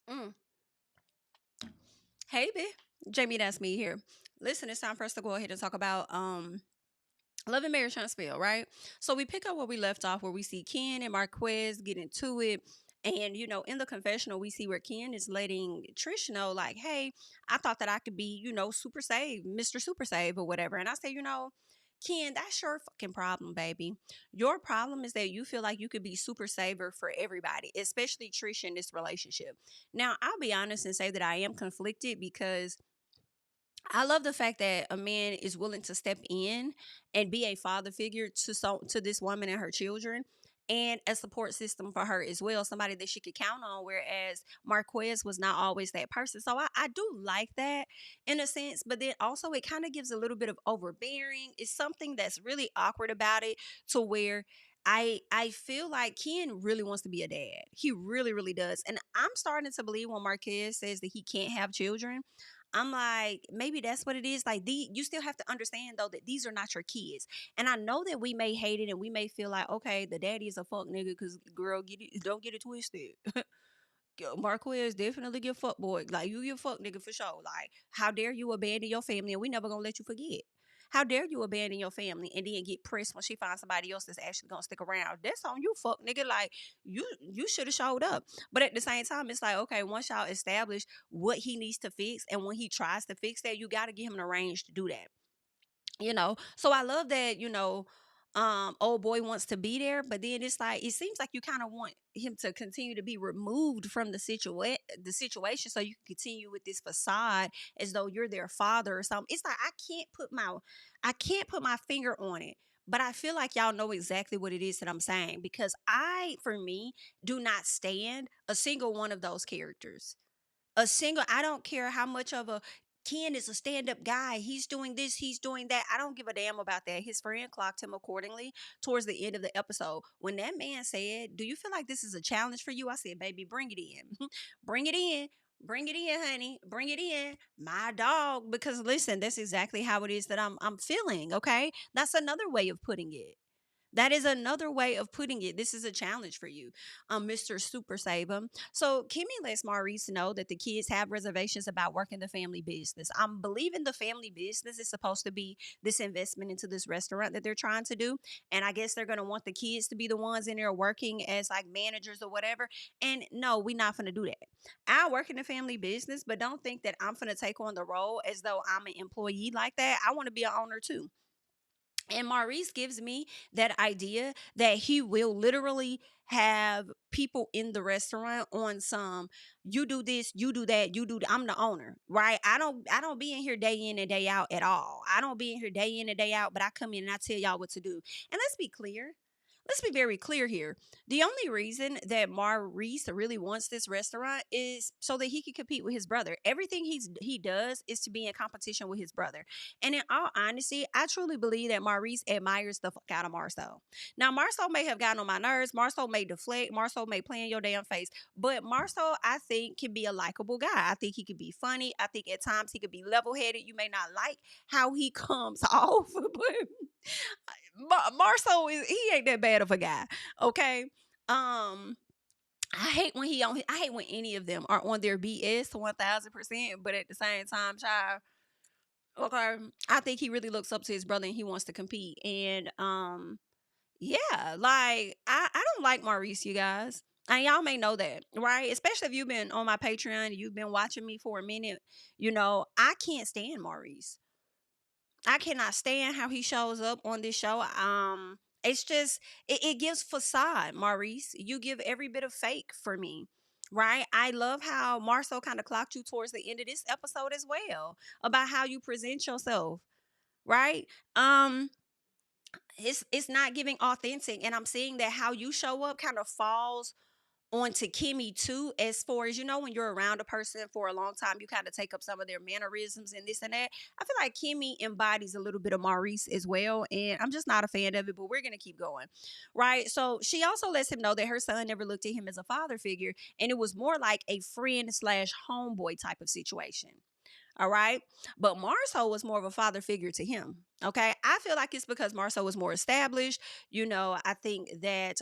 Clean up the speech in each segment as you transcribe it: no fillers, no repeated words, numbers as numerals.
Mm. Hey, B. Jamie, that's me here. Listen, it's time for us to go ahead and talk about love and marriage Huntsville, right? So we pick up where we left off, where we see Ken and Marquez get into it. And, in the confessional, we see where Ken is letting Trish know, like, hey, I thought that I could be, super save, Mr. Super Save or whatever. And I say, Ken, that's your fucking problem, baby. Your problem is that you feel like you could be super saver for everybody, especially Trish in this relationship. Now, I'll be honest and say that I am conflicted because I love the fact that a man is willing to step in and be a father figure to this woman and her children, and a support system for her as well, somebody that she could count on. Whereas Marquez was not always that person, so I do like that in a sense. But then also it kind of gives a little bit of overbearing. It's something that's really awkward about it, to where I feel like Ken really wants to be a dad. He really, really does. And I'm starting to believe when Marquez says that he can't have children. I'm like, maybe that's what it is. Like, you still have to understand though that these are not your kids. And I know that we may hate it and we may feel like, okay, the daddy is a fuck nigga, because girl, don't get it twisted. Marquez definitely get fuck boy. Like, you get fuck nigga for sure. Like, how dare you abandon your family and we never gonna let you forget. How dare you abandon your family and then get pressed when she finds somebody else that's actually gonna stick around? That's on you, fuck nigga. Like, you should have showed up. But at the same time, it's like, okay, once y'all establish what he needs to fix, and when he tries to fix that, you gotta give him the range to do that. So I love that, old boy wants to be there, but then it's like, it seems like you kind of want him to continue to be removed from the situation, so you can continue with this facade as though you're their father or something. It's like, I can't put my finger on it, but I feel like y'all know exactly what it is that I'm saying, because for me, do not stand a single one of those characters. I don't care how much of a Ken is a stand-up guy. He's doing this, he's doing that. I don't give a damn about that. His friend clocked him accordingly towards the end of the episode. When that man said, "Do you feel like this is a challenge for you?" I said, "Baby, bring it in. Bring it in. Bring it in, honey. Bring it in. My dog." Because listen, that's exactly how it is that I'm feeling, okay? That's another way of putting it. That is another way of putting it. This is a challenge for you, Mr. Super Saver. So Kimmy lets Maurice know that the kids have reservations about working the family business. I'm believing the family business is supposed to be this investment into this restaurant that they're trying to do. And I guess they're going to want the kids to be the ones in there working as like managers or whatever. And no, we're not going to do that. I work in the family business, but don't think that I'm going to take on the role as though I'm an employee like that. I want to be an owner too. And Maurice gives me that idea that he will literally have people in the restaurant on some, you do this, you do that, I'm the owner, right? I don't be in here day in and day out at all. I don't be in here day in and day out, but I come in and I tell y'all what to do. And let's be clear. Let's be very clear here. The only reason that Maurice really wants this restaurant is so that he can compete with his brother. Everything he does is to be in competition with his brother. And in all honesty, I truly believe that Maurice admires the fuck out of Marceau. Now, Marceau may have gotten on my nerves. Marceau may deflect. Marceau may play in your damn face. But Marceau, I think, can be a likable guy. I think he could be funny. I think at times he could be level headed. You may not like how he comes off, but Marceau he ain't that bad of a guy. Okay. I hate when any of them are on their BS 1000%, but at the same time, child, okay, I think he really looks up to his brother and he wants to compete. And yeah, like I don't like Maurice, you guys. And y'all may know that, right? Especially if you've been on my Patreon and you've been watching me for a minute, I can't stand Maurice. I cannot stand how he shows up on this show. It's just it gives facade, Maurice. You give every bit of fake for me. Right? I love how Marcel kind of clocked you towards the end of this episode as well, about how you present yourself, right? It's not giving authentic, and I'm seeing that how you show up kind of falls onto Kimmy too, as far as when you're around a person for a long time, you kind of take up some of their mannerisms and this and that. I feel like Kimmy embodies a little bit of Maurice as well, and I'm just not a fan of it, but we're gonna keep going. Right. So she also lets him know that her son never looked at him as a father figure, and it was more like a friend slash homeboy type of situation. All right. But Marceau was more of a father figure to him. Okay. I feel like it's because Marceau was more established. I think that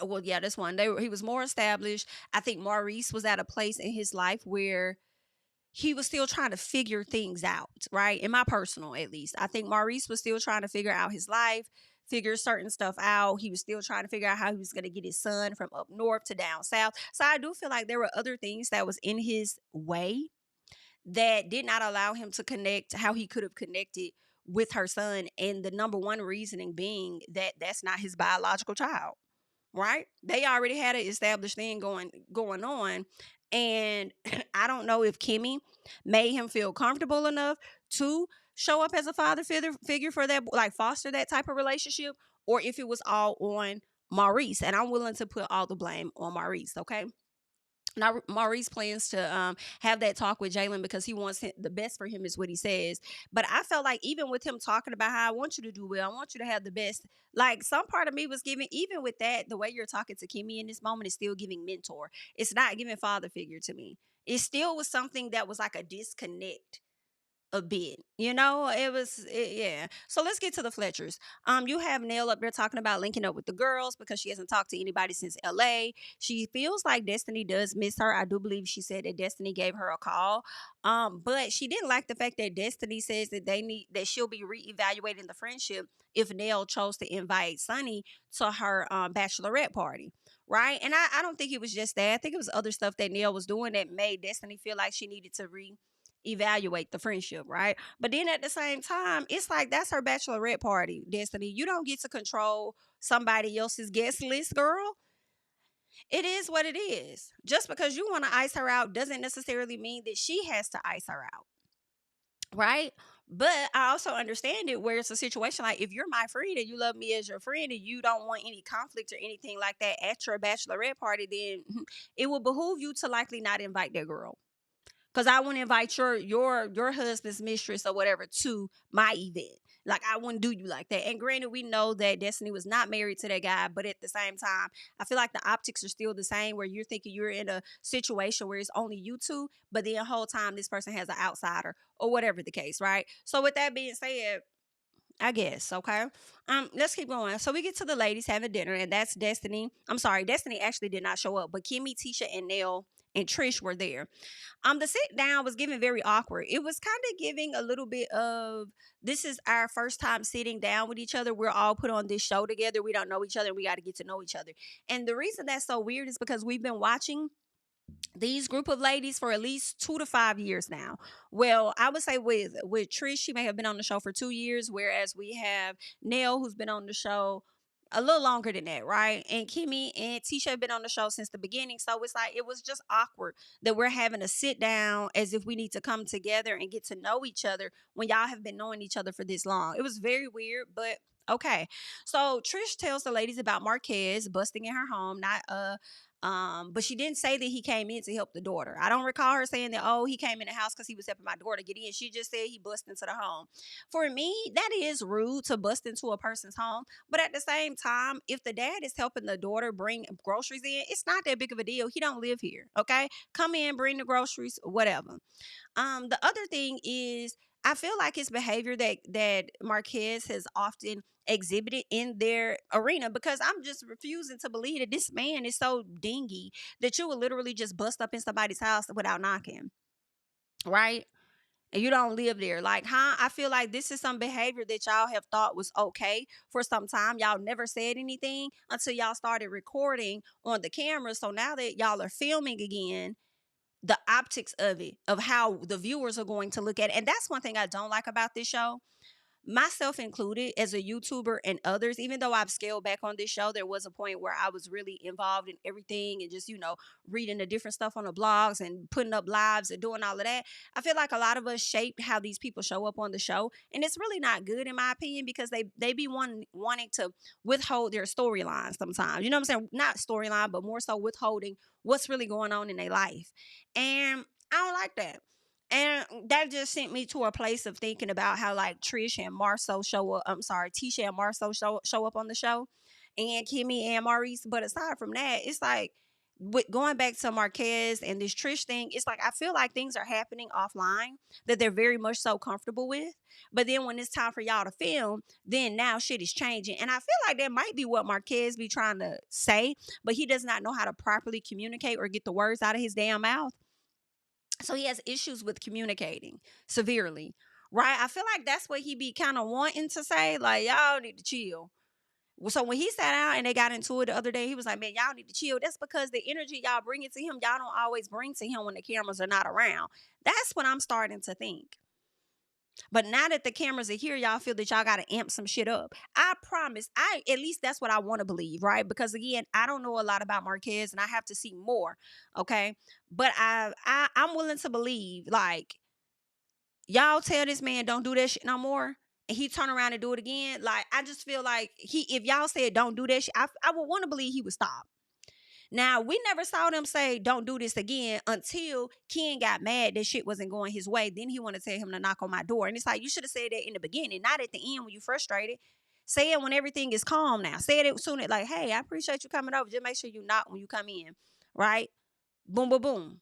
Well, yeah, this one. He was more established. I think Maurice was at a place in his life where he was still trying to figure things out, right? In my personal, at least. I think Maurice was still trying to figure out his life, figure certain stuff out. He was still trying to figure out how he was going to get his son from up north to down south. So I do feel like there were other things that was in his way that did not allow him to connect how he could have connected with her son. And the number one reasoning being that that's not his biological child, right? They already had an established thing going on. And I don't know if Kimmy made him feel comfortable enough to show up as a figure for that, like foster that type of relationship, or if it was all on Maurice. And I'm willing to put all the blame on Maurice, okay? Now, Maurice plans to have that talk with Jalen because he wants the best for him, is what he says. But I felt like even with him talking about how I want you to do well, I want you to have the best. Like some part of me was giving, even with that, the way you're talking to Kimmy in this moment is still giving mentor. It's not giving father figure to me. It still was something that was like a disconnect a bit. Yeah. So let's get to the Fletchers. You have Nell up there talking about linking up with the girls because she hasn't talked to anybody since LA. She feels like Destiny does miss her. I do believe she said that Destiny gave her a call. But she didn't like the fact that Destiny says that she'll be reevaluating the friendship if Nell chose to invite Sunny to her bachelorette party. Right. And I don't think it was just that. I think it was other stuff that Nell was doing that made Destiny feel like she needed to evaluate the friendship, right? But then at the same time, it's like that's her bachelorette party, Destiny. You don't get to control somebody else's guest list, girl. It is what it is. Just because you want to ice her out doesn't necessarily mean that she has to ice her out, right? But I also understand it where it's a situation like if you're my friend and you love me as your friend and you don't want any conflict or anything like that at your bachelorette party, then it will behoove you to likely not invite that girl. Cause I wouldn't invite your husband's mistress or whatever to my event. Like I wouldn't do you like that. And granted, we know that Destiny was not married to that guy, but at the same time, I feel like the optics are still the same. Where you're thinking you're in a situation where it's only you two, but the whole time this person has an outsider or whatever the case, right? So with that being said, I guess, okay. Let's keep going. So we get to the ladies having dinner, and that's Destiny. I'm sorry, Destiny actually did not show up, but Kimmy, Tisha, and Nell and Trish were there. The sit down was giving very awkward. It was kind of giving a little bit of this is our first time sitting down with each other. We're all put on this show together. We don't know each other. We got to get to know each other. And the reason that's so weird is because we've been watching these group of ladies for at least 2 to 5 years now. Well, I would say with Trish, she may have been on the show for 2 years, whereas we have Nell, who's been on the show a little longer than that, right? And Kimmy and Tisha have been on the show since the beginning. So it's like it was just awkward that we're having to sit down as if we need to come together and get to know each other when y'all have been knowing each other for this long. It was very weird, but okay. So Trish tells the ladies about Marquez busting in her home, not but she didn't say that he came in to help the daughter. I don't recall her saying that, oh, he came in the house because he was helping my daughter get in. She just said he bust into the home. For me, that is rude to bust into a person's home. But at the same time, if the dad is helping the daughter bring groceries in, it's not that big of a deal. He don't live here. Okay. Come in, bring the groceries, whatever. The other thing is I feel like his behavior that Marquez has often exhibited in their arena because I'm just refusing to believe that this man is so dingy that you would literally just bust up in somebody's house without knocking, right? And you don't live there. Like, huh? I feel like this is some behavior that y'all have thought was okay for some time. Y'all never said anything until y'all started recording on the camera. So now that y'all are filming again, the optics of it, of how the viewers are going to look at it. And that's one thing I don't like about this show, myself included, as a YouTuber and others. Even though I've scaled back on this show, there was a point where I was really involved in everything and just, reading the different stuff on the blogs and putting up lives and doing all of that. I feel like a lot of us shaped how these people show up on the show. And it's really not good, in my opinion, because they be wanting to withhold their storylines sometimes. You know what I'm saying? Not storyline, but more so withholding what's really going on in their life. And I don't like that. And that just sent me to a place of thinking about how like Trish and Marceau show up. I'm sorry, Tisha and Marceau show up on the show, and Kimmy and Maurice. But aside from that, it's like with going back to Marquez and this Trish thing, it's like I feel like things are happening offline that they're very much so comfortable with. But then when it's time for y'all to film, then now shit is changing. And I feel like that might be what Marquez be trying to say, but he does not know how to properly communicate or get the words out of his damn mouth. So he has issues with communicating severely. Right? I feel like that's what he be kind of wanting to say. Like, y'all need to chill. So when he sat out and they got into it the other day, he was like, man, y'all need to chill. That's because the energy y'all bring it to him, y'all don't always bring to him when the cameras are not around. That's what I'm starting to think. But now that the cameras are here, y'all feel that y'all got to amp some shit up. I promise. At least that's what I want to believe, right? Because again, I don't know a lot about Marquez and I have to see more. Okay. But I'm willing to believe, like, y'all tell this man don't do that shit no more, and he turn around and do it again. Like, I just feel like if y'all said don't do that shit, I would want to believe he would stop. Now, we never saw them say don't do this again until Ken got mad that shit wasn't going his way. Then he wanted to tell him to knock on my door. And it's like, you should have said that in the beginning, not at the end when you frustrated. Say it when everything is calm now. Say it soon as like, hey, I appreciate you coming over. Just make sure you knock when you come in. Right? Boom, boom, boom.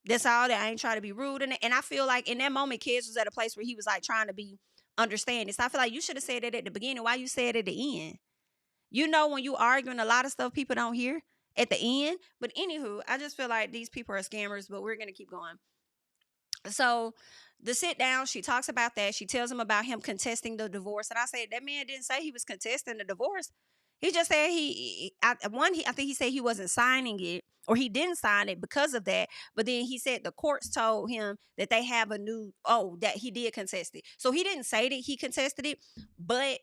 That's all. That I ain't trying to be rude. And I feel like in that moment, Kids was at a place where he was like trying to be understanding. So I feel like you should have said it at the beginning. Why you said it at the end? You know, when you arguing, a lot of stuff people don't hear at the end. But anywho, I just feel like these people are scammers, but we're going to keep going. So the sit down, she talks about that. She tells him about him contesting the divorce. And I said, that man didn't say he was contesting the divorce. He just said I think he said he wasn't signing it, or he didn't sign it because of that. But then he said the courts told him that they have that he did contest it. So he didn't say that he contested it, but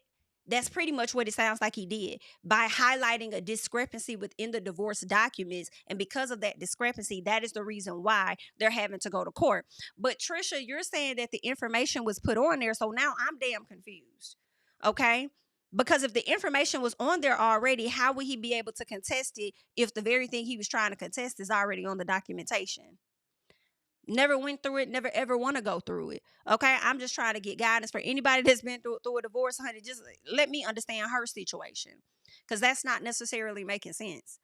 that's pretty much what it sounds like he did by highlighting a discrepancy within the divorce documents. And because of that discrepancy, that is the reason why they're having to go to court. But Trisha, you're saying that the information was put on there. So now I'm damn confused. Okay. Because if the information was on there already, how would he be able to contest it if the very thing he was trying to contest is already on the documentation? Never went through it, never ever want to go through it. Okay, I'm just trying to get guidance for anybody that's been through a divorce, honey. Just let me understand her situation, because that's not necessarily making sense.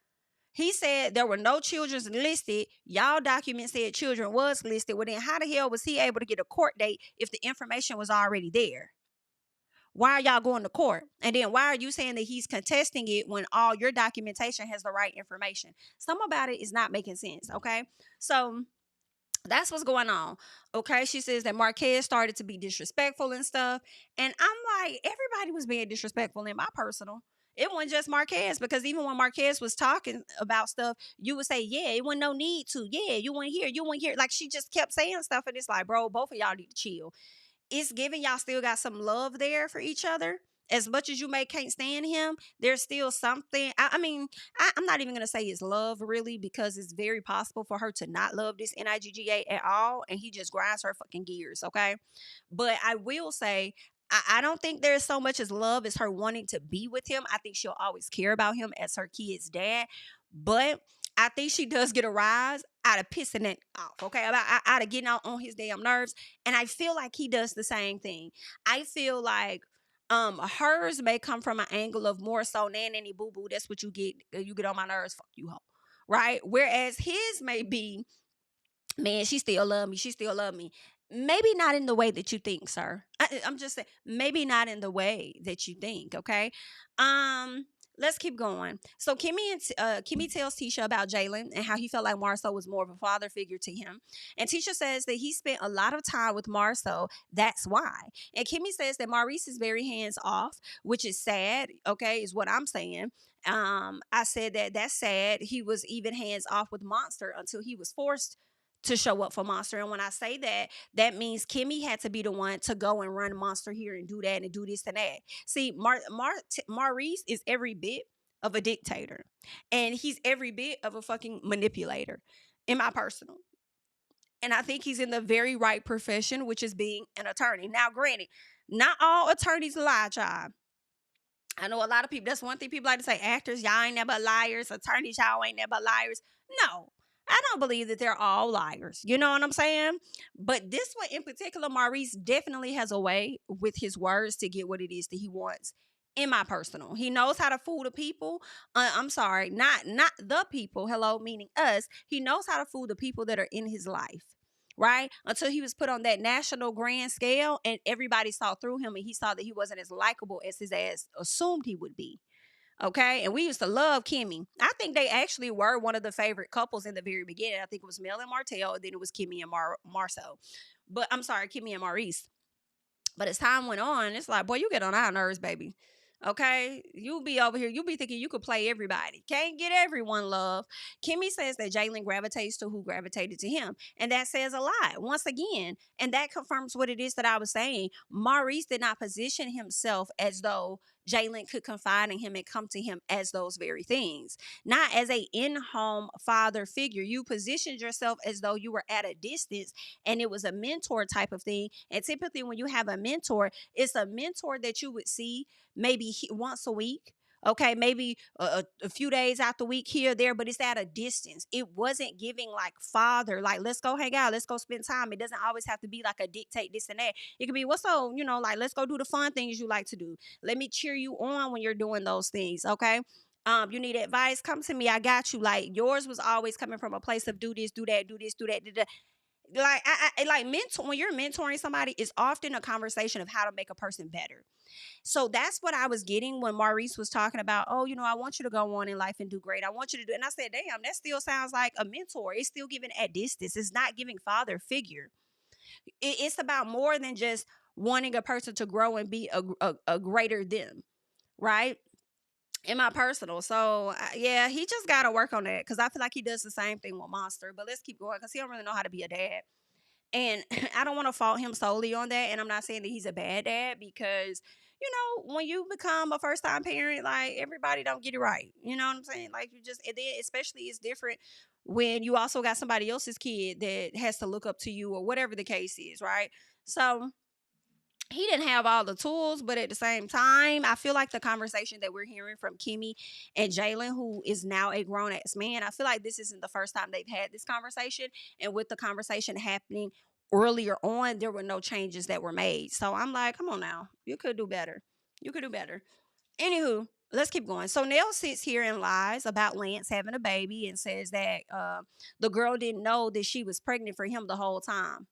He said there were no children listed. Y'all document said children was listed. Well, then how the hell was he able to get a court date if the information was already there? Why are y'all going to court? And then why are you saying that he's contesting it when all your documentation has the right information? Some about it is not making sense. Okay, so that's what's going on. Okay. She says that Marquez started to be disrespectful and stuff. And I'm like, everybody was being disrespectful in my personal. It wasn't just Marquez, because even when Marquez was talking about stuff, you would say, yeah, it wasn't no need to. Yeah, you weren't here. You weren't here. Like, she just kept saying stuff. And it's like, bro, both of y'all need to chill. It's giving y'all still got some love there for each other. As much as you may can't stand him, there's still something. I mean, I'm not even gonna say it's love really, because it's very possible for her to not love this NIGGA at all, and he just grinds her fucking gears. Okay, but I will say, I don't think there's so much as love as her wanting to be with him. I think she'll always care about him as her kid's dad, but I think she does get a rise out of pissing it off, okay? Out of getting on his damn nerves. And I feel like he does the same thing. I feel like hers may come from an angle of more so nanny boo boo. That's what you get. You get on my nerves, fuck you, hoe. Right? Whereas his may be, man, she still love me. She still love me. Maybe not in the way that you think, sir. I'm just saying, maybe not in the way that you think. Okay. Um, let's keep going. So Kimmy tells Tisha about Jalen and how he felt like Marcel was more of a father figure to him. And Tisha says that he spent a lot of time with Marcel. That's why. And Kimmy says that Maurice is very hands off, which is sad. Okay, is what I'm saying. I said that that's sad. He was even hands off with Monster until he was forced to show up for Monster. And when I say that, that means Kimmy had to be the one to go and run Monster here and do that and do this and that. See, Maurice is every bit of a dictator, and he's every bit of a fucking manipulator, in my personal. And I think he's in the very right profession, which is being an attorney. Now, granted, not all attorneys lie, child. I know a lot of people, that's one thing people like to say, actors, y'all ain't never liars, attorneys, y'all ain't never liars. No, I don't believe that they're all liars. You know what I'm saying? But this one in particular, Maurice definitely has a way with his words to get what it is that he wants In my personal, he knows how to fool the people. I'm sorry, not the people. Hello, meaning us. He knows how to fool the people that are in his life. Right, until he was put on that national grand scale and everybody saw through him and he saw that he wasn't as likable as his ass assumed he would be. Okay. And we used to love Kimmy. I think they actually were one of the favorite couples in the very beginning. I think it was Mel and Martell, and then it was Kimmy and Marcel. But I'm sorry, Kimmy and Maurice. But as time went on, it's like, boy, you get on our nerves, baby. Okay, you'll be over here. You'll be thinking you could play everybody. Can't get everyone love. Kimmy says that Jalen gravitates to who gravitated to him. And that says a lot once again. And that confirms what it is that I was saying. Maurice did not position himself as though Jalen could confide in him and come to him as those very things. Not as a in-home father figure. You positioned yourself as though you were at a distance and it was a mentor type of thing. And typically when you have a mentor, it's a mentor that you would see maybe once a week. Okay, maybe a few days out the week here or there, but it's at a distance. It wasn't giving like father, like let's go hang out, let's go spend time. It doesn't always have to be like a dictate this and that. It could be what's so, like let's go do the fun things you like to do. Let me cheer you on when you're doing those things. Okay. You need advice, come to me. I got you. Like yours was always coming from a place of do this, do that, do this, do that, do that. Like I like mentor when you're mentoring somebody, it's often a conversation of how to make a person better. So that's what I was getting when Maurice was talking about, oh, I want you to go on in life and do great. I want you to do. And I said, damn, that still sounds like a mentor. It's still giving at distance. It's not giving father figure. It's about more than just wanting a person to grow and be a greater them, right? In my personal. So yeah, he just got to work on that because I feel like he does the same thing with Monster. But let's keep going because he don't really know how to be a dad. And I don't want to fault him solely on that. And I'm not saying that he's a bad dad because, when you become a first time parent, like everybody don't get it right. You know what I'm saying? Like you just, and then especially it's different when you also got somebody else's kid that has to look up to you or whatever the case is, right? So he didn't have all the tools, but at the same time, I feel like the conversation that we're hearing from Kimmy and Jalen, who is now a grown ass man, I feel like this isn't the first time they've had this conversation. And with the conversation happening earlier on, there were no changes that were made. So I'm like, come on now, you could do better. You could do better. Anywho, let's keep going. So Nell sits here and lies about Lance having a baby and says that the girl didn't know that she was pregnant for him the whole time.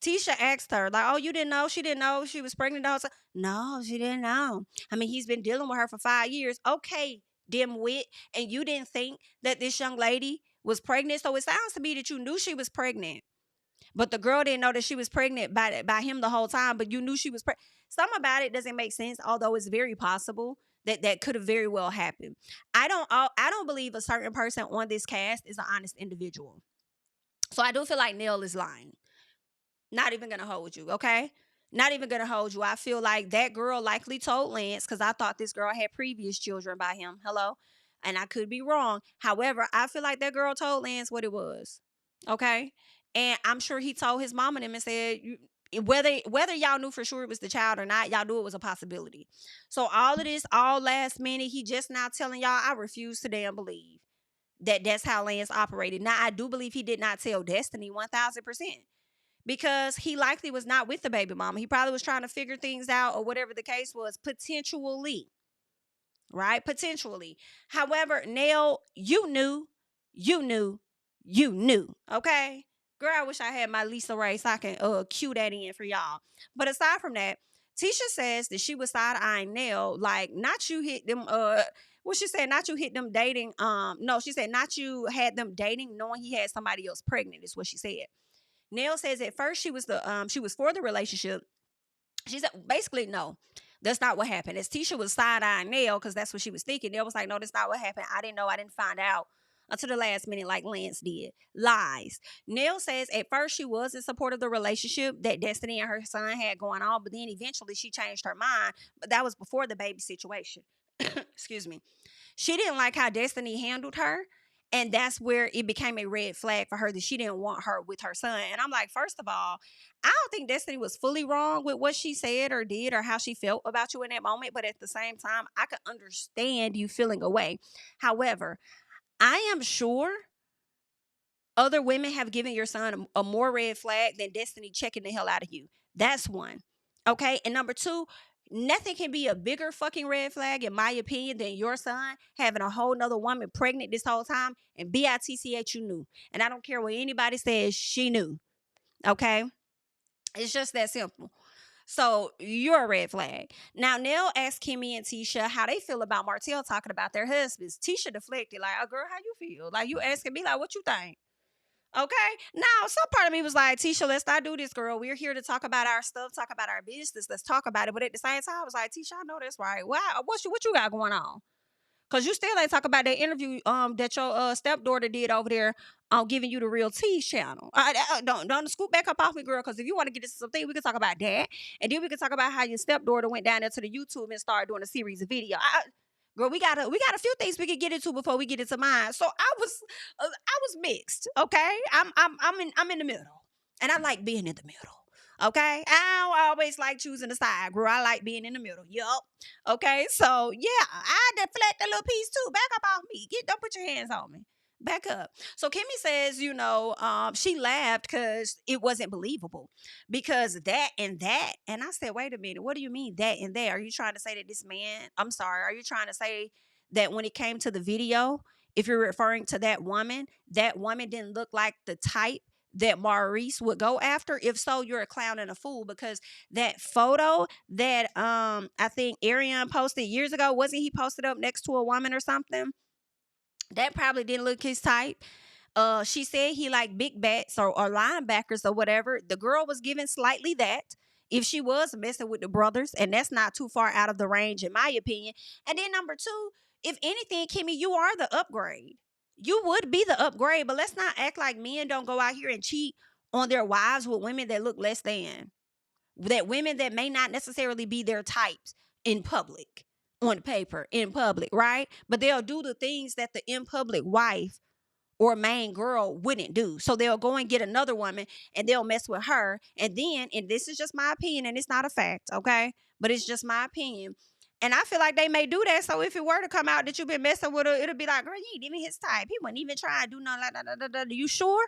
Tisha asked her, like, oh, you didn't know? She didn't know she was pregnant the whole time? No, she didn't know. I mean, he's been dealing with her for 5 years. Okay, dimwit. And you didn't think that this young lady was pregnant? So it sounds to me that you knew she was pregnant. But the girl didn't know that she was pregnant by him the whole time, but you knew she was pregnant. Some about it doesn't make sense, although it's very possible that could have very well happened. I don't believe a certain person on this cast is an honest individual. So I do feel like Neil is lying. Not even gonna hold you, okay? Not even gonna hold you. I feel like that girl likely told Lance because I thought this girl had previous children by him. Hello? And I could be wrong. However, I feel like that girl told Lance what it was. Okay? And I'm sure he told his mom and them and said, whether y'all knew for sure it was the child or not, y'all knew it was a possibility. So all of this, all last minute, he just now telling y'all, I refuse to damn believe that that's how Lance operated. Now, I do believe he did not tell Destiny 1000%, because he likely was not with the baby mama. He probably was trying to figure things out or whatever the case was, potentially, right? Potentially. However, Nell, you knew, you knew, okay? Girl, I wish I had my Lisa Ray so I can cue that in for y'all. But aside from that, Tisha says that she was side-eyeing Nell, like, not you hit them, what she said, not you hit them dating, no, she said not you had them dating knowing he had somebody else pregnant, is what she said. Nell says at first she was for the relationship. She said basically no, that's not what happened. As Tisha was side eyeing Nell because that's what she was thinking. Nell was like, no, that's not what happened. I didn't know. I didn't find out until the last minute, like Lance did. Lies. Nell says at first she was in support of the relationship that Destiny and her son had going on, but then eventually she changed her mind. But that was before the baby situation. Excuse me. She didn't like how Destiny handled her. And that's where it became a red flag for her that she didn't want her with her son. And I'm like, first of all, I don't think Destiny was fully wrong with what she said or did or how she felt about you in that moment. But at the same time, I could understand you feeling away. However, I am sure other women have given your son a more red flag than Destiny checking the hell out of you. That's one. Okay. And number two, Nothing can be a bigger fucking red flag, in my opinion, than your son having a whole nother woman pregnant this whole time, and bitch you knew. And I don't care what anybody says, she knew. Okay? It's just that simple. So you're a red flag. Now, Nell asked Kimmy and Tisha how they feel about Martell talking about their husbands. Tisha deflected, like, oh, girl, how you feel? Like, you asking me, like, what you think? Okay. Now, some part of me was like, Tisha, let's not do this, girl. We're here to talk about our stuff, talk about our business. Let's talk about it. But at the same time, I was like, Tisha, I know that's right. Wow, what you got going on? Cause you still ain't talk about that interview that your stepdaughter did over there on giving you the real tea channel. Don't scoot back up off me, girl. Cause if you want to get into something, we can talk about that, and then we can talk about how your stepdaughter went down there to the YouTube and started doing a series of video. Girl, we got a few things we could get into before we get into mine. So I was mixed. Okay, I'm in the middle, and I like being in the middle. Okay, I don't always like choosing a side, girl. I like being in the middle. Yup. Okay, so yeah, I deflect a little piece too. Back up off me. Don't put your hands on me. Back up. So Kimmy says, she laughed because it wasn't believable. Because that and that. And I said, wait a minute, what do you mean that and that? Are you trying to say that this man, I'm sorry, are you trying to say that when it came to the video, if you're referring to that woman didn't look like the type that Maurice would go after? If so, you're a clown and a fool, because that photo that I think Ariane posted years ago, wasn't he posted up next to a woman or something? That probably didn't look his type. She said he liked big bats or linebackers or whatever. The girl was given slightly that. If she was messing with the brothers, and that's not too far out of the range, in my opinion. And then number two, if anything, Kimmy, you are the upgrade. You would be the upgrade, but let's not act like men don't go out here and cheat on their wives with women that look less than. That women that may not necessarily be their types in public, on paper, in public, right? But they'll do the things that the in public wife or main girl wouldn't do. So they'll go and get another woman and they'll mess with her. And then, and this is just my opinion and it's not a fact, okay? But it's just my opinion. And I feel like they may do that. So if it were to come out that you've been messing with her, it'll be like, girl, you ain't even his type. He wasn't even trying to do nothing like that. You sure?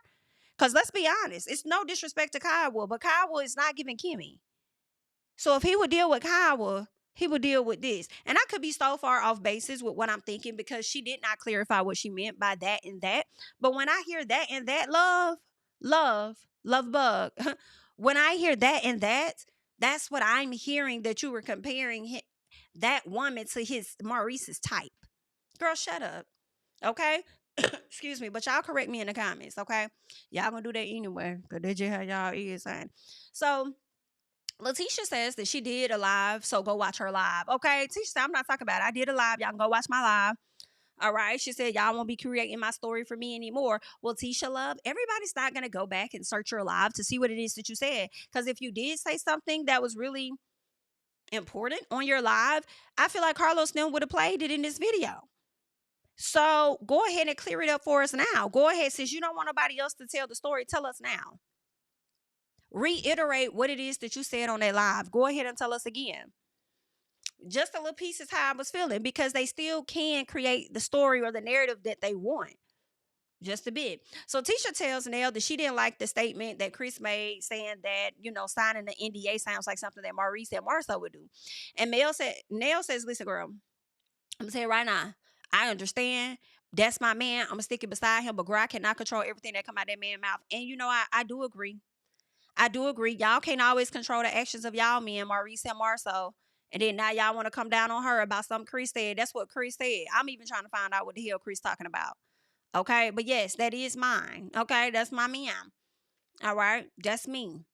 Because let's be honest, it's no disrespect to Kyle, but Kyle is not giving Kimmy. So if he would deal with Kyle, he would deal with this. And I could be so far off basis with what I'm thinking, because she did not clarify what she meant by that and that. But when I hear that and that, love bug, when I hear that and that, that's what I'm hearing, that you were comparing that woman to his Maurice's type. Girl, shut up. Okay? Excuse me, but y'all correct me in the comments, okay? Y'all gonna do that anyway, because that's just how y'all is saying. So Letitia says that she did a live, so go watch her live. Okay, Tisha said, I'm not talking about it. I did a live. Y'all can go watch my live. All right. She said, y'all won't be creating my story for me anymore. Well, Tisha, love, everybody's not going to go back and search your live to see what it is that you said. Because if you did say something that was really important on your live, I feel like Carlos Nim would have played it in this video. So go ahead and clear it up for us now. Go ahead. Since you don't want nobody else to tell the story, tell us now. Reiterate what it is that you said on that live. Go ahead and tell us again. Just a little piece is how I was feeling, because they still can create the story or the narrative that they want. Just a bit. So Tisha tells Nell that she didn't like the statement that Chris made, saying that, signing the NDA sounds like something that Maurice and Marcel would do. And Nell says, listen, girl, I'm going to tell you right now, I understand. That's my man. I'm going to stick it beside him. But girl, I cannot control everything that come out of that man's mouth. And I do agree. I do agree. Y'all can't always control the actions of y'all men, Maurice and Marcel. And then now y'all want to come down on her about something Chris said. That's what Chris said. I'm even trying to find out what the hell Chris talking about. Okay? But yes, that is mine. Okay? That's my man. All right? That's me.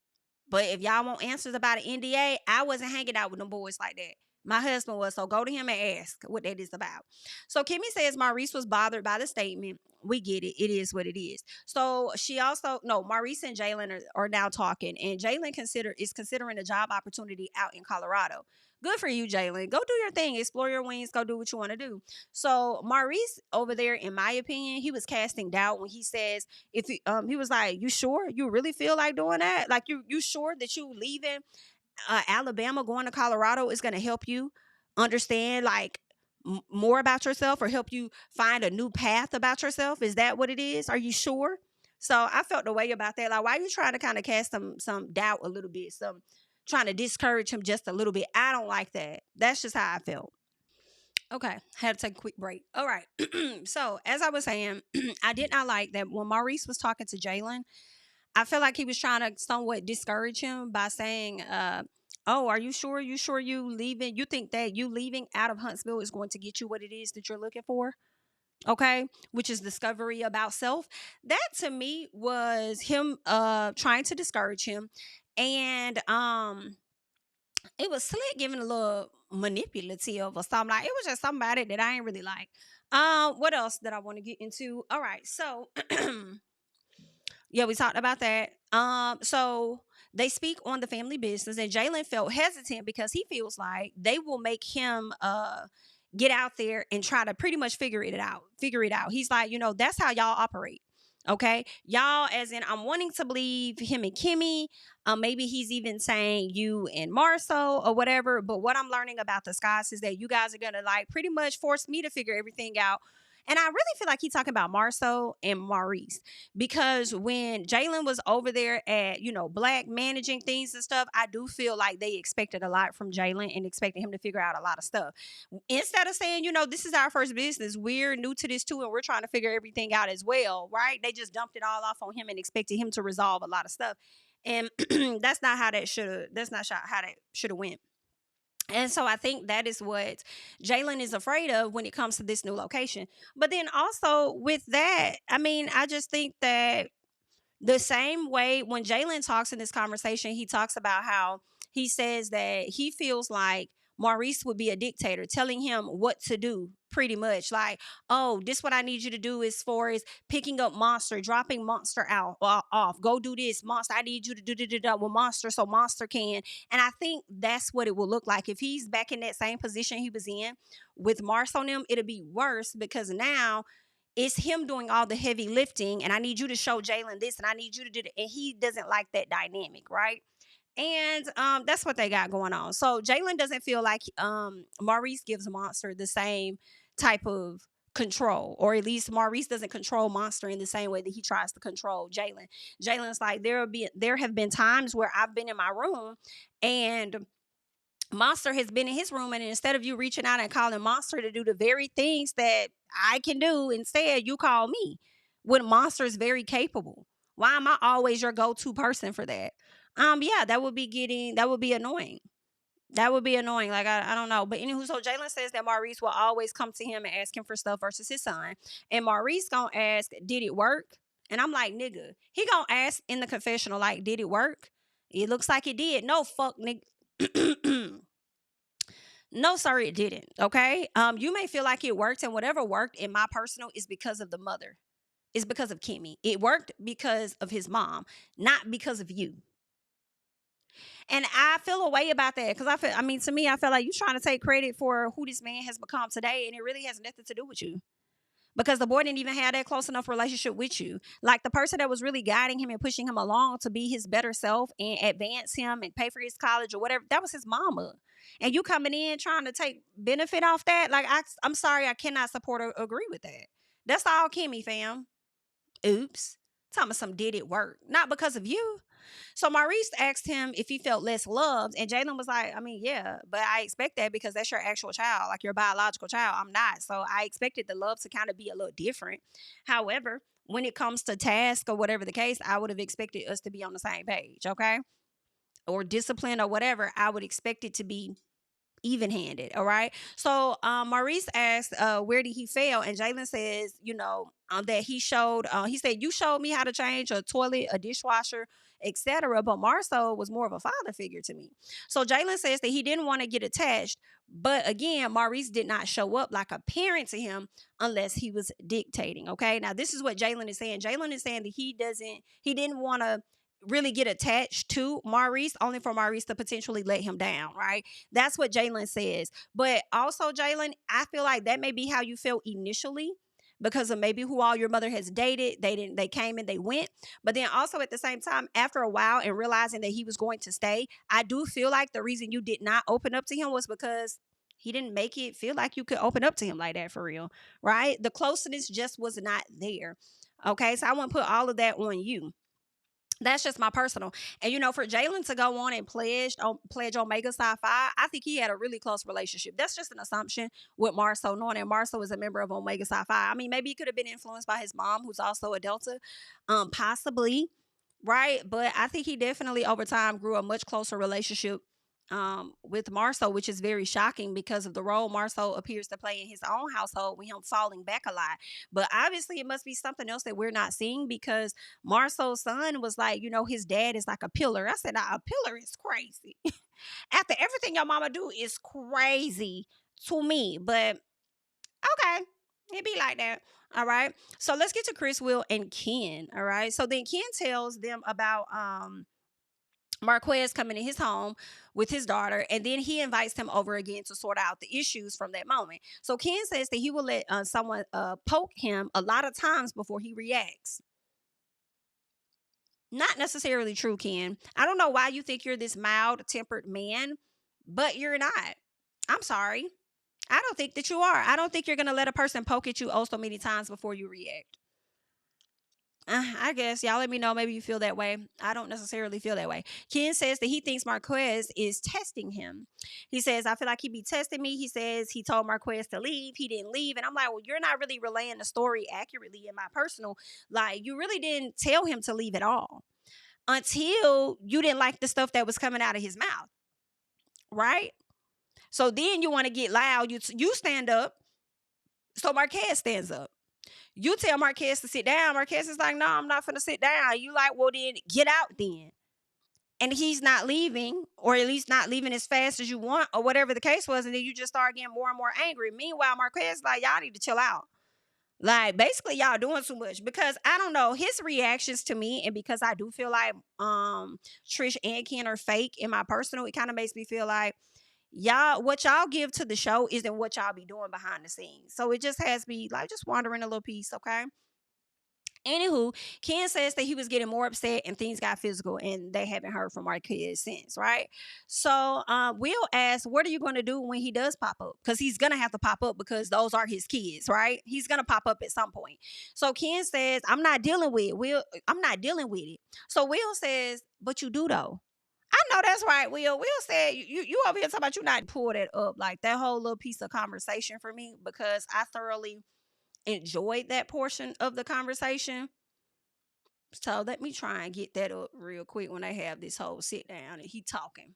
But if y'all want answers about an NDA, I wasn't hanging out with them boys like that. My husband was, so go to him and ask what that is about. So Kimmy says Maurice was bothered by the statement. We get it. It is what it is. So Maurice and Jalen are now talking, and Jalen is considering a job opportunity out in Colorado. Good for you, Jalen. Go do your thing. Explore your wings. Go do what you want to do. So Maurice over there, in my opinion, he was casting doubt when he says, he was like, you sure? You really feel like doing that? Like, you sure that you leaving Alabama going to Colorado is going to help you understand like more about yourself, or help you find a new path about yourself? Is that what it is? Are you sure? So I felt the way about that. Like, why are you trying to kind of cast some doubt a little bit, some trying to discourage him just a little bit. I don't like that. That's just how I felt. Okay, had to take a quick break. All right. So, as I was saying, I did not like that when Maurice was talking to Jalen. I feel like he was trying to somewhat discourage him by saying, "Oh, are you sure? You sure you leaving? You think that you leaving out of Huntsville is going to get you what it is that you're looking for?" Okay, which is discovery about self. That to me was him trying to discourage him, and it was slick, giving a little manipulative or something. Like, it was just somebody that I ain't really like. What else that I want to get into? All right, so yeah, we talked about that. So they speak on the family business, and Jalen felt hesitant because he feels like they will make him get out there and try to pretty much figure it out. Figure it out. He's like, that's how y'all operate. Okay, y'all, as in, I'm wanting to believe him and Kimmy. Maybe he's even saying you and Marcel or whatever. But what I'm learning about the Scots is that you guys are gonna like pretty much force me to figure everything out. And I really feel like he's talking about Marcel and Maurice, because when Jalen was over there at, Black managing things and stuff, I do feel like they expected a lot from Jalen and expected him to figure out a lot of stuff. Instead of saying, this is our first business, we're new to this too, and we're trying to figure everything out as well, right? They just dumped it all off on him and expected him to resolve a lot of stuff. And that's not how that should have went. And so I think that is what Jalen is afraid of when it comes to this new location. But then also with that, I mean, I just think that the same way when Jalen talks in this conversation, he talks about how he says that he feels like Maurice would be a dictator, telling him what to do, pretty much. Like, oh, this what I need you to do as far as picking up Monster, dropping Monster out off. Go do this, Monster. I need you to do with Monster so Monster can. And I think that's what it will look like. If he's back in that same position he was in with Mars on him, it'll be worse, because now it's him doing all the heavy lifting, and I need you to show Jalen this, and I need you to do that. And he doesn't like that dynamic, right? And that's what they got going on. So Jalen doesn't feel like Maurice gives Monster the same type of control, or at least Maurice doesn't control Monster in the same way that he tries to control Jalen. Jalen's like, there have been times where I've been in my room and Monster has been in his room, and instead of you reaching out and calling Monster to do the very things that I can do, instead you call me. When Monster is very capable, why am I always your go-to person for that? Yeah, that would be annoying. That would be annoying. Like, I don't know. But anywho, so Jalen says that Maurice will always come to him and ask him for stuff versus his son. And Maurice gonna ask, did it work? And I'm like, nigga, he gonna ask in the confessional, like, did it work? It looks like it did. No, fuck, nigga. No, sir, it didn't. Okay. You may feel like it worked, and whatever worked in my personal is because of the mother. It's because of Kimmy. It worked because of his mom, not because of you. And I feel a way about that, because to me, I feel like you're trying to take credit for who this man has become today, and it really has nothing to do with you. Because the boy didn't even have that close enough relationship with you. Like, the person that was really guiding him and pushing him along to be his better self and advance him and pay for his college or whatever, that was his mama. And you coming in trying to take benefit off that, like, I'm sorry, I cannot support or agree with that. That's all Kimmy, fam. Oops. Talking about some did it work. Not because of you. So Maurice asked him if he felt less loved, and Jalen was like, I mean, yeah, but I expect that because that's your actual child, like your biological child. I'm not. So I expected the love to kind of be a little different. However, when it comes to task or whatever the case, I would have expected us to be on the same page, okay? Or discipline or whatever, I would expect it to be even-handed. All right. So Maurice asked, where did he fail? And Jalen says, that he said, you showed me how to change a toilet, a dishwasher, etc. But Marcel was more of a father figure to me. So Jalen says that he didn't want to get attached. But again, Maurice did not show up like a parent to him unless he was dictating. Okay. Now, this is what Jalen is saying. Jalen is saying that he didn't want to really get attached to Maurice, only for Maurice to potentially let him down, right? That's what Jalen says. But also, Jalen, I feel like that may be how you felt initially, because of maybe who all your mother has dated. They came and they went. But then also at the same time, after a while and realizing that he was going to stay, I do feel like the reason you did not open up to him was because he didn't make it feel like you could open up to him like that for real, right? The closeness just was not there. Okay, so I want to put all of that on you. That's just my personal. And for Jalen to go on and pledge Omega Psi Phi, I think he had a really close relationship. That's just an assumption with Marceau, knowing that Marceau is a member of Omega Psi Phi. I mean, maybe he could have been influenced by his mom, who's also a Delta, possibly, right? But I think he definitely over time grew a much closer relationship with Marceau, which is very shocking because of the role Marceau appears to play in his own household with him falling back a lot. But obviously, it must be something else that we're not seeing because Marceau's son was like, his dad is like a pillar. I said, nah, a pillar is crazy. After everything your mama do is crazy to me. But okay, it be like that. All right. So let's get to Chris, Will, and Ken. All right. So then Ken tells them about Marquez coming in his home with his daughter, and then he invites him over again to sort out the issues from that moment. So Ken says that he will let someone poke him a lot of times before he reacts. Not necessarily true, Ken. I don't know why you think you're this mild tempered man, but you're not. I'm sorry. I don't think that you are. I don't think you're going to let a person poke at you oh so many times before you react. I guess y'all let me know. Maybe you feel that way. I don't necessarily feel that way. Ken says that he thinks Marquez is testing him. He says, I feel like he be testing me. He says he told Marquez to leave. He didn't leave. And I'm like, well, you're not really relaying the story accurately in my personal. Like, you really didn't tell him to leave at all until you didn't like the stuff that was coming out of his mouth. Right? So then you want to get loud. You stand up. So Marquez stands up. You tell Marquez to sit down. Marquez is like, no, I'm not finna sit down. You like, well, then get out then. And he's not leaving, or at least not leaving as fast as you want, or whatever the case was. And then you just start getting more and more angry. Meanwhile, Marquez is like, y'all need to chill out. Like, basically, y'all doing too much. Because I don't know, his reactions to me, and because I do feel like Trish and Ken are fake in my personal, it kind of makes me feel like what y'all give to the show isn't what y'all be doing behind the scenes. So it just has me like just wandering a little piece, okay? Anywho, Ken says that he was getting more upset and things got physical, and they haven't heard from Marquez since, right? So Will asks, what are you going to do when he does pop up? Because he's going to have to pop up because those are his kids, right? He's going to pop up at some point. So Ken says, I'm not dealing with it. I'm not dealing with it. So Will says, but you do though. I know that's right, Will. Will said you over here talking about you not pull that up. Like that whole little piece of conversation for me because I thoroughly enjoyed that portion of the conversation. So let me try and get that up real quick when they have this whole sit down and he talking.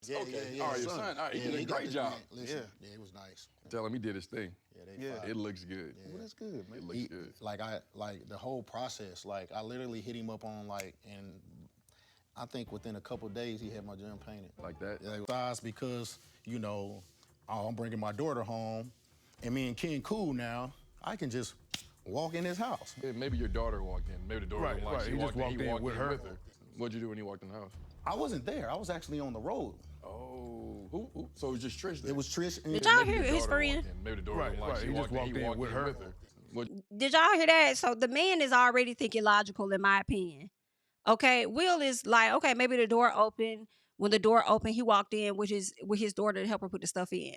Yeah, okay. All right, your son. All right, he did a great job. Listen, yeah, it was nice. Tell him he did his thing. Yeah, it looks good. Well, that's good, man. It looks good. Like the whole process. Like I literally hit him up on and I think within a couple of days he had my gym painted. Like that. Size because I'm bringing my daughter home, and me and Ken cool now. I can just walk in his house. Yeah, maybe your daughter walked in. Maybe the daughter didn't like. He just walked in with her. What'd you do when you walked in the house? I wasn't there. I was actually on the road. Oh, who? So it was just Trish then? It was Trish. Did y'all hear his friend? Maybe the daughter didn't like. He just walked in with her. Did y'all hear that? So the man is already thinking logical, in my opinion. Okay, Will is like, okay, maybe the door opened. When the door opened, he walked in with his daughter to help her put the stuff in.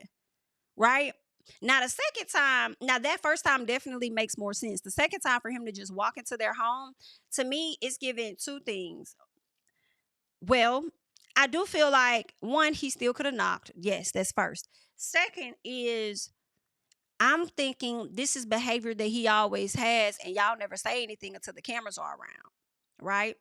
Right? Now the second time, that first time definitely makes more sense. The second time for him to just walk into their home, to me, it's giving two things. Well, I do feel like one, he still could have knocked. Yes, that's first. Second is I'm thinking this is behavior that he always has, and y'all never say anything until the cameras are around. Right?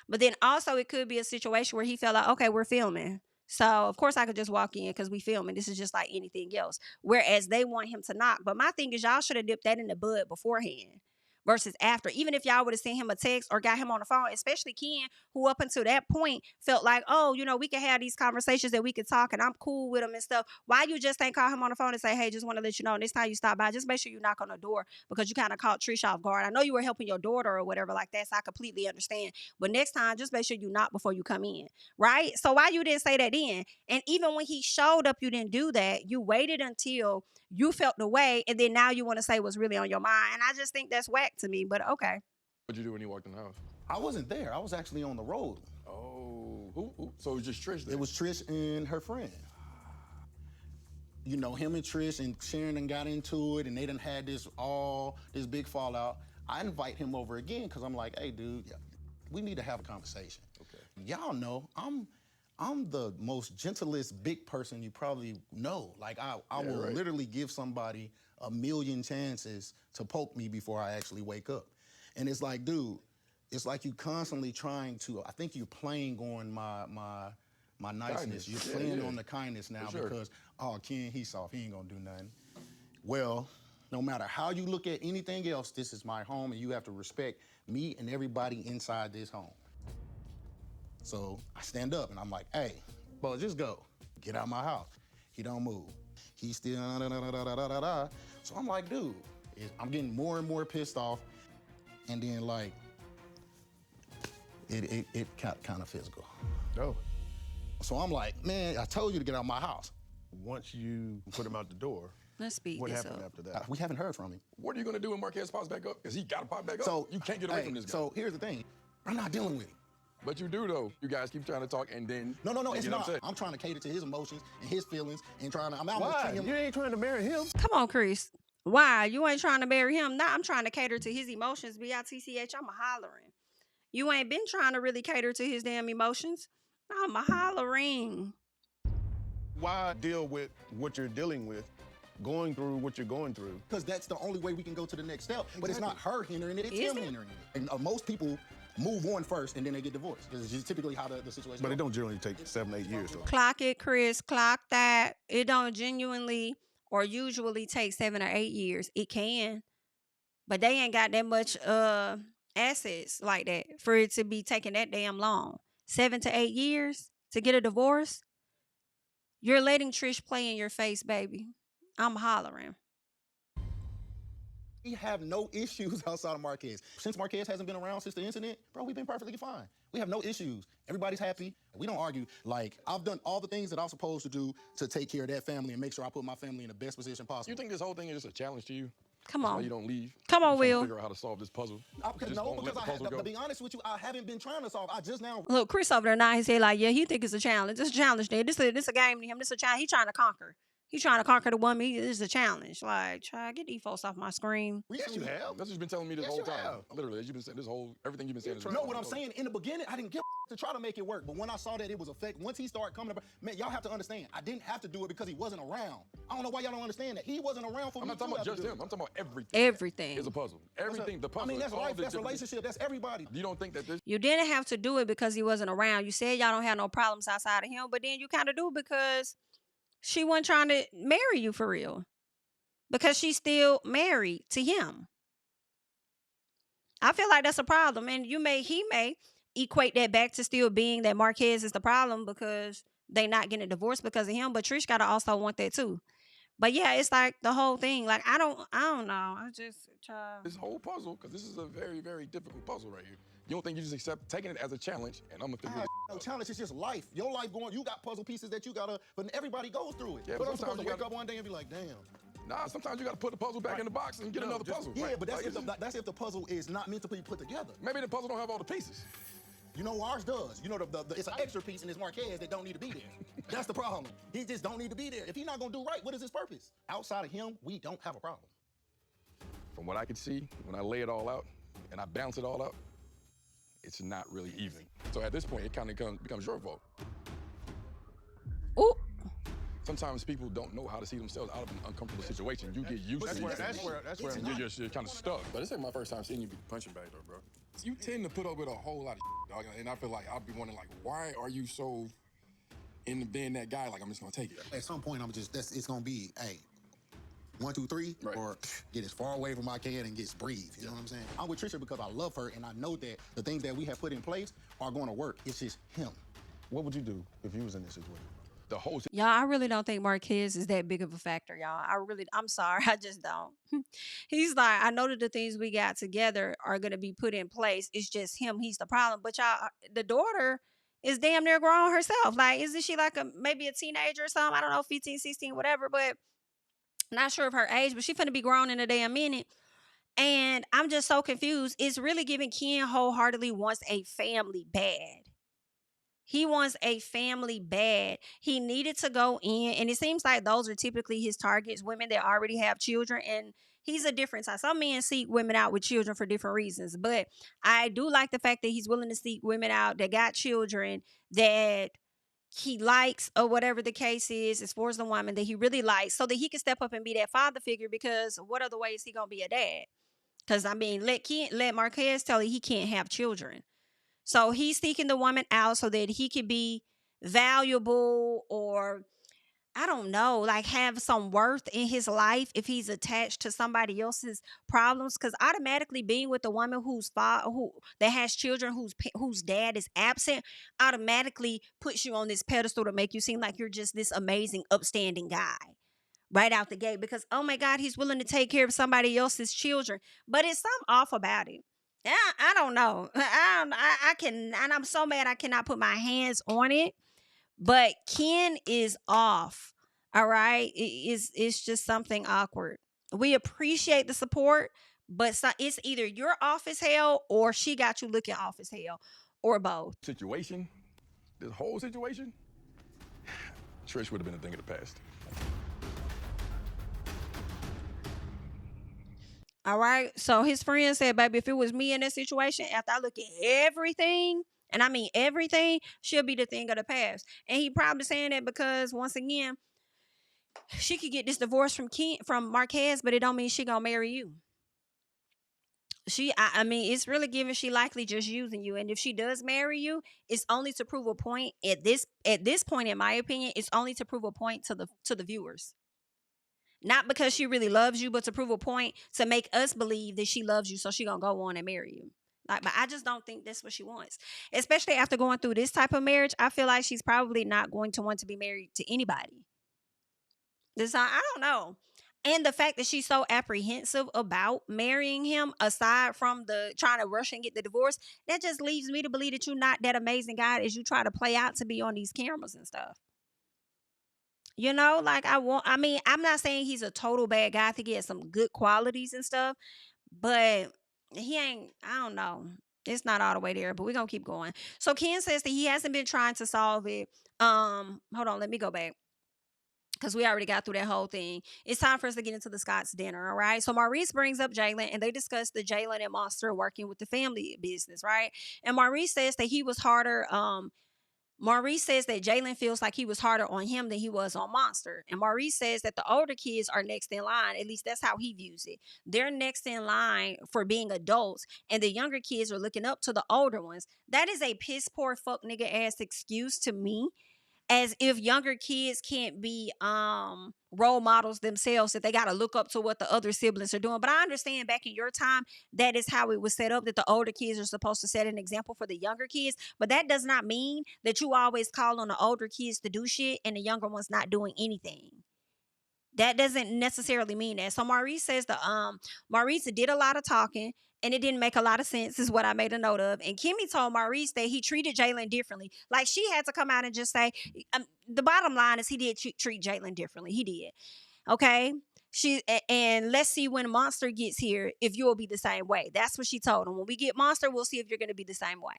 But then also it could be a situation where he felt like, okay, we're filming. So of course I could just walk in because we filming. This is just like anything else. Whereas they want him to knock. But my thing is y'all should have dipped that in the bud beforehand versus after. Even if y'all would have sent him a text or got him on the phone, especially Ken, who up until that point felt like, oh, we can have these conversations and we can talk and I'm cool with him and stuff. Why you just ain't call him on the phone and say, hey, just want to let you know next time you stop by, just make sure you knock on the door because you kind of caught Trish off guard. I know you were helping your daughter or whatever like that, so I completely understand. But next time, just make sure you knock before you come in, right? So why you didn't say that then? And even when he showed up, you didn't do that. You waited until you felt the way, and then now you want to say what's really on your mind. And I just think that's whack to me, but okay. What'd you do when you walked in the house? I wasn't there. I was actually on the road. Oh, who? So it was just Trish then? It was Trish and her friend. you know, him and Trish and Sharon done got into it, and they done had this big fallout. I invite him over again because I'm like, hey, dude, we need to have a conversation. Okay. Y'all know I'm the most gentlest big person you probably know. Like I will literally give somebody a million chances to poke me before I actually wake up. And it's like, dude, it's like you constantly trying to, I think you're playing on my niceness. You're playing on the kindness now because, oh, Ken, he's soft, he ain't gonna do nothing. Well, no matter how you look at anything else, this is my home and you have to respect me and everybody inside this home. So I stand up and I'm like, hey, bro, just go. Get out of my house. He don't move. He's still da-da-da-da-da-da-da. So I'm like, dude, I'm getting more and more pissed off. And then like, it got kind of physical. Oh. So I'm like, man, I told you to get out of my house. Once you put him out the door, Let's speed what this happened up. after that? We haven't heard from him. What are you gonna do when Marquez pops back up? Because he gotta pop back up. So You can't get away from this guy. So here's the thing. I'm not dealing with him. But you do though. You guys keep trying to talk and then No, you it's get not. upset. I'm trying to cater to his emotions and his feelings and trying to, I'm out Why? treating him. You ain't trying to marry him. Come on, Chris. Why? You ain't trying to marry him. Nah, I'm trying to cater to his emotions. B-I-T-C-H, I'm a hollering. You ain't been trying to really cater to his damn emotions. I'm a hollering. Why deal with what you're dealing with, going through what you're going through? Because that's the only way we can go to the next step. But it's not her hindering it, it's Is him it? hindering it. And most people move on first and then they get divorced. This is just typically how the situation But goes. it don't generally take 7-8 years though. Clock it, Chris. Clock that. It don't genuinely or usually take 7 or 8 years. It can. But they ain't got that much assets like that for it to be taking that damn long. 7 to 8 years to get a divorce. You're letting Trish play in your face, baby. I'm hollering. We have no issues outside of Marquez. Since Marquez hasn't been around since the incident, bro, we've been perfectly fine. We have no issues. Everybody's happy. We don't argue. Like, I've done all the things that I'm supposed to do to take care of that family and make sure I put my family in the best position possible. You think this whole thing is just a challenge to you? Come That's why on. you don't leave? Come on, You're trying to Will. figure out how to solve this puzzle. Because to be honest with you, I haven't been trying to solve. I just now. Look, Chris over there now, he said like, yeah, he think it's a challenge. It's a challenge there. This a game to him. This a challenge. He trying to conquer. He's trying to conquer the woman. This is a challenge. Like, try get these folks off my screen. Yes, you have. That's what you've been telling me this Yes, whole you time. have. Literally, as you've been saying, everything you've been saying is No, what I'm saying, in the beginning, I didn't give to try to make it work. But when I saw that it was effect, once he started coming up, man, y'all have to understand, I didn't have to do it because he wasn't around. I don't know why y'all don't understand that. He wasn't around for I'm me not talking to about have to just do him. it. I'm talking about everything. Everything. It's a puzzle. Everything, the puzzle. I mean, that's all life, the that's different- relationship, that's everybody. You don't think that this You didn't have to do it because he wasn't around. You said y'all don't have no problems outside of him, but then you kind of do because she wasn't trying to marry you for real. Because she's still married to him. I feel like that's a problem. And he may equate that back to still being that Marquez is the problem because they not getting a divorce because of him. But Trish gotta also want that too. But yeah, it's like the whole thing. Like I don't know. I just try. this whole puzzle, because this is a very, very difficult puzzle right here. You don't think you just accept taking it as a challenge, and I'm gonna figure No challenge, it's just life. Your life going, you got puzzle pieces that you gotta, but everybody goes through it. Yeah, but but I'm supposed sometimes to you wake gotta- up one day and be like, damn. Nah, sometimes you gotta put the puzzle back in the box and get another puzzle. Yeah, but that's, Like, that's if the puzzle is not meant to be put together. maybe the puzzle don't have all the pieces. You know, ours does. You know, it's an extra piece in this Marquez that don't need to be there. That's the problem. He just don't need to be there. If he's not gonna do right, what is his purpose? Outside of him, we don't have a problem. From what I can see, when I lay it all out and I balance it all out, it's not really even. So at this point, it kind of becomes your fault. Ooh. Sometimes people don't know how to see themselves out of an uncomfortable situation. You get used to it. That's where And you're kind of stuck. But this ain't my first time seeing you be punching bag though, bro. You tend to put up with a whole lot of dog, and I feel like I'll be wondering like, why are you so into being that guy? Like I'm just gonna take it. At some point, it's gonna be, hey, 1, 2, 3, Right. or get as far away from my kid and get breathe. You know what I'm saying? I'm with Trisha because I love her and I know that the things that we have put in place are going to work. It's just him. What would you do if you was in this situation? The whole Y'all, I really don't think Marquez is that big of a factor, y'all. I'm sorry. I just don't. He's like, I know that the things we got together are going to be put in place. It's just him. He's the problem. But y'all, the daughter is damn near grown herself. Like, isn't she like maybe a teenager or something? I don't know, 15, 16, whatever. But not sure of her age, but she finna be grown in a damn minute. And I'm just so confused. It's really giving Ken wholeheartedly wants a family bad. He wants a family bad. He needed to go in, and it seems like those are typically his targets, women that already have children. And he's a different type. Some men seek women out with children for different reasons, but I do like the fact that he's willing to seek women out that got children, that he likes, or whatever the case is, as far as the woman that he really likes, so that he can step up and be that father figure. Because what other way is he gonna be a dad? Because I mean, let Marquez tell you he can't have children. So he's seeking the woman out so that he could be valuable, or I don't know, like have some worth in his life if he's attached to somebody else's problems. Because automatically being with a woman who that has children, whose dad is absent, automatically puts you on this pedestal to make you seem like you're just this amazing, upstanding guy right out the gate. Because oh my God, he's willing to take care of somebody else's children, but it's something off about it. I don't know. I can, and I'm so mad I cannot put my hands on it. But Ken is off. All right. It's just something awkward. We appreciate the support, but it's either you're off as hell or she got you looking off as hell, or both. Situation, this whole situation, Trish would have been a thing of the past. All right. So his friend said, baby, if it was me in that situation, after I look at everything, and I mean everything, she'll be the thing of the past. And he probably saying that because once again, she could get this divorce from Marquez, but it don't mean she gonna marry you. I mean, it's really given she likely just using you. And if she does marry you, it's only to prove a point. At this point, in my opinion, it's only to prove a point to the viewers. Not because she really loves you, but to prove a point to make us believe that she loves you, so she gonna go on and marry you. Like, but I just don't think that's what she wants. Especially after going through this type of marriage, I feel like she's probably not going to want to be married to anybody. I don't know. And the fact that she's so apprehensive about marrying him, aside from the trying to rush and get the divorce, that just leaves me to believe that you're not that amazing guy as you try to play out to be on these cameras and stuff. Like I mean, I'm not saying he's a total bad guy. I think he has some good qualities and stuff, but he ain't, I don't know. It's not all the way there, but we're gonna keep going. So Ken says that he hasn't been trying to solve it. Hold on, let me go back, because we already got through that whole thing. It's time for us to get into the Scott's dinner, all right? So Maurice brings up Jalen, and they discuss the Jalen and Monster working with the family business, right? And Maurice says that he was harder. Maurice says that Jalen feels like he was harder on him than he was on Monster. And Maurice says that the older kids are next in line. At least that's how he views it. They're next in line for being adults, and the younger kids are looking up to the older ones. That is a piss poor fuck nigga ass excuse to me, as if younger kids can't be role models themselves, that they got to look up to what the other siblings are doing. But I understand back in your time, that is how it was set up, that the older kids are supposed to set an example for the younger kids. But that does not mean that you always call on the older kids to do shit and the younger ones not doing anything. That doesn't necessarily mean that. So Maurice says Maurice did a lot of talking, and it didn't make a lot of sense, is what I made a note of. And Kimmy told Maurice that he treated Jalen differently. Like, she had to come out and just say, the bottom line is he did treat Jalen differently. He did. Okay. And let's see when Monster gets here if you'll be the same way. That's what she told him. When we get Monster, we'll see if you're going to be the same way.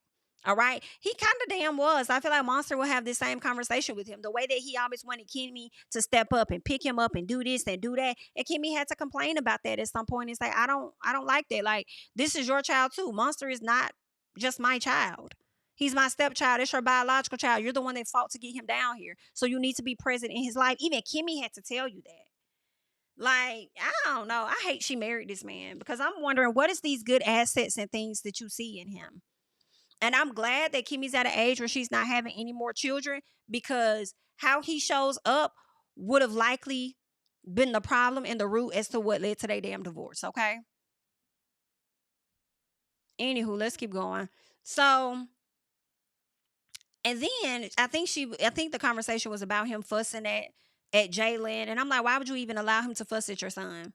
All right. He kind of damn was. I feel like Monster will have this same conversation with him. The way that he always wanted Kimmy to step up and pick him up and do this and do that. And Kimmy had to complain about that at some point and say, I don't like that. Like, this is your child too. Monster is not just my child. He's my stepchild. It's your biological child. You're the one that fought to get him down here. So you need to be present in his life. Even Kimmy had to tell you that. Like, I don't know. I hate she married this man, because I'm wondering, what is these good assets and things that you see in him? And I'm glad that Kimmy's at an age where she's not having any more children, because how he shows up would have likely been the problem and the root as to what led to their damn divorce, okay? Anywho, let's keep going. So, and then I think the conversation was about him fussing at Jalen. And I'm like, why would you even allow him to fuss at your son?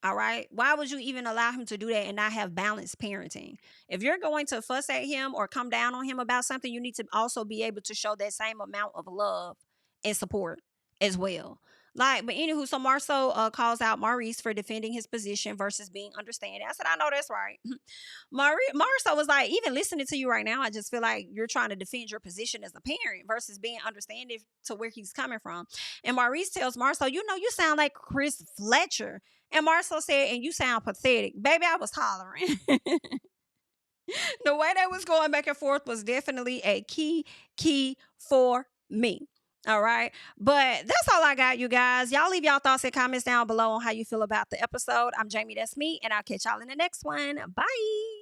All right. Why would you even allow him to do that and not have balanced parenting? If you're going to fuss at him or come down on him about something, you need to also be able to show that same amount of love and support as well. Like, but anywho, so Marceau calls out Maurice for defending his position versus being understanding. I said, I know that's right. Marceau was like, even listening to you right now, I just feel like you're trying to defend your position as a parent versus being understanding to where he's coming from. And Maurice tells Marceau, you know, you sound like Chris Fletcher. And Marceau said, and you sound pathetic. Baby, I was hollering. The way they was going back and forth was definitely a key for me. All right. But that's all I got, you guys. Y'all leave y'all thoughts and comments down below on how you feel about the episode. I'm Jami, that's me, and I'll catch y'all in the next one. Bye.